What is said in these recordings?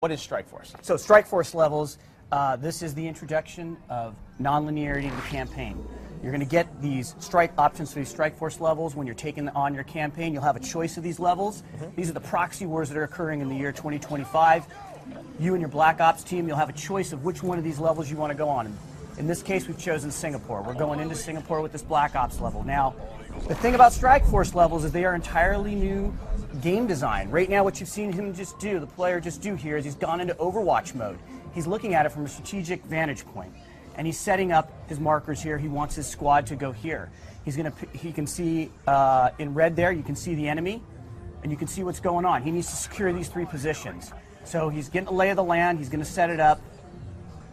What is Strike Force? So Strike Force levels, this is the introduction of non-linearity to the campaign. You're going to get these strike options for these Strike Force levels when you're taking on your campaign. You'll have a choice of these levels. These are the proxy wars that are occurring in the year 2025. You and your Black Ops team, you'll have a choice of which one of these levels you want to go on. In this case, we've chosen Singapore. We're going into Singapore with this Black Ops level. Now, the thing about Strike Force levels is they are entirely new game design. Right now, what you've seen him just do, the player just do here, is he's gone into Overwatch mode. He's looking at it from a strategic vantage point, and he's setting up his markers here. He wants his squad to go here. He can see in red there, you can see the enemy, and you can see what's going on. He needs to secure these three positions. So he's getting the lay of the land. He's going to set it up,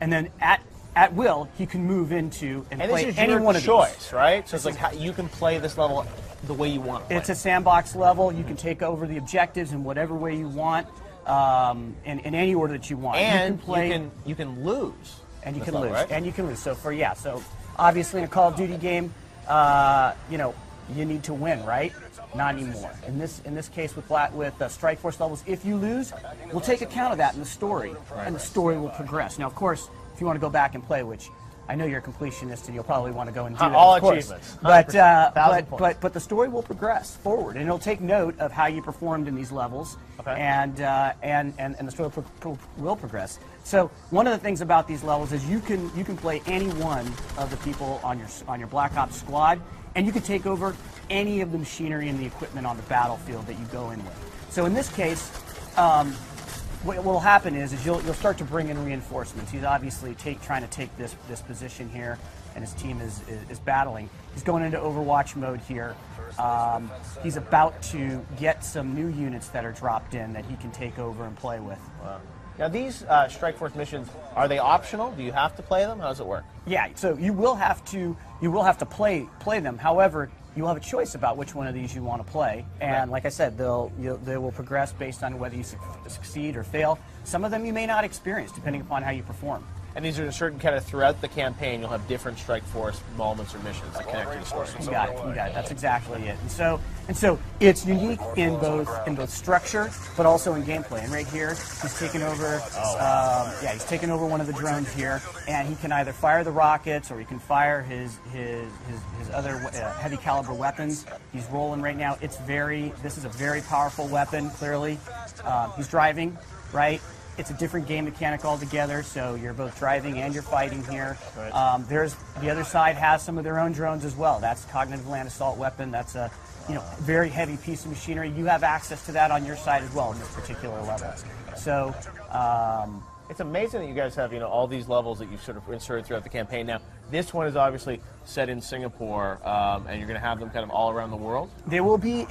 and then at will, he can move into and play any one of these. This is your choice, right? So it's like how you can play this level the way you want to play. It's a sandbox level. You can take over the objectives in whatever way you want, in any order that you want. And you can play, you can lose. And you can level, lose. Right? And you can lose. So so obviously in a Call of Duty game, you need to win, right? Not anymore. In this case with Strike Force levels, if you lose, we'll take account of that in the story, and the story will progress. Now, of course, if you want to go back and play, which I know you're a completionist and you'll probably want to go and do that, all of course. achievements. But the story will progress forward, and it'll take note of how you performed in these levels, and the story will progress. So one of the things about these levels is you can play any one of the people on your Black Ops squad, and you can take over any of the machinery and the equipment on the battlefield that you go in with. So in this case, what will happen is you'll start to bring in reinforcements. He's obviously trying to take this position here, and his team is battling. He's going into Overwatch mode here. He's about to get some new units that are dropped in that he can take over and play with. Wow. Now these Strike Force missions, are they optional? Do you have to play them? How does it work? Yeah, so you will have to play them. However, you will have a choice about which one of these you want to play, and like I said, they will progress based on whether you succeed or fail. Some of them you may not experience, depending upon how you perform. And these are certain kind of throughout the campaign, you'll have different Strike Force moments or missions that connect to the story. You got it. That's exactly it. And so it's unique in both structure, but also in gameplay. And right here, he's taken over. He's taken over one of the drones here, and he can either fire the rockets or he can fire his other heavy caliber weapons. He's rolling right now. This is a very powerful weapon. Clearly, he's driving, right? It's a different game mechanic altogether, so you're both driving and you're fighting here. Right. The other side has some of their own drones as well. That's cognitive land assault weapon. That's a very heavy piece of machinery. You have access to that on your side as well in this particular level. So it's amazing that you guys have all these levels that you've sort of inserted throughout the campaign. Now, this one is obviously set in Singapore, and you're going to have them kind of all around the world? They will be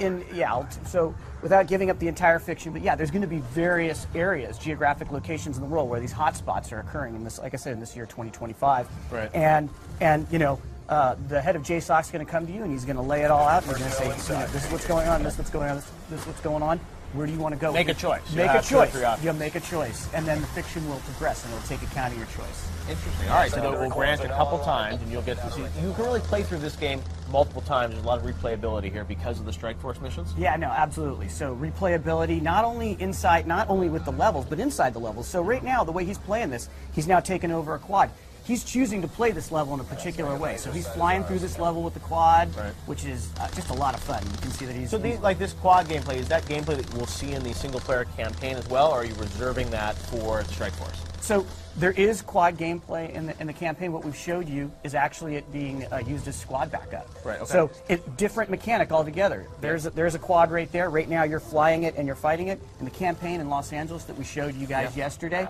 so without giving up the entire fiction, but there's going to be various areas, geographic locations in the world where these hotspots are occurring in this, like I said, in this year 2025. Right. And the head of JSOC is going to come to you and he's going to lay it all out and he's going to say, this is what's going on, this is what's going on, this is what's going on. Where do you want to go? Make a choice. Make a choice. You'll make a choice, and then the fiction will progress, and it'll take account of your choice. Interesting. All right, so we'll branch a couple times, and you'll get to see. You can really play through this game multiple times. There's a lot of replayability here because of the Strike Force missions. Yeah, no, absolutely. So replayability, not only with the levels, but inside the levels. So right now, the way he's playing this, he's now taken over a quad. He's choosing to play this level in a particular way. So he's flying through this level with the quad, which is just a lot of fun. You can see that he's... So this quad gameplay, is that gameplay that we'll see in the single-player campaign as well, or are you reserving that for Strike Force? So there is quad gameplay in the campaign. What we've showed you is actually it being used as squad backup. Right, okay. So it's different mechanic altogether. There's a quad right there. Right now you're flying it and you're fighting it. In the campaign in Los Angeles that we showed you guys yesterday,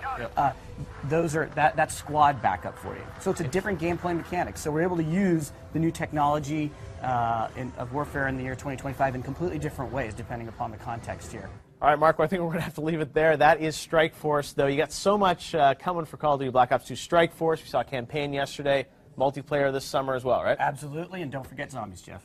that's squad backup for you. So it's a different gameplay mechanic. So we're able to use the new technology of warfare in the year 2025 in completely different ways depending upon the context here. All right, Mark, well, I think we're going to have to leave it there. That is Strike Force, though. You got so much coming for Call of Duty Black Ops 2 Strike Force. We saw a campaign yesterday, multiplayer this summer as well, right? Absolutely, and don't forget zombies, Jeff.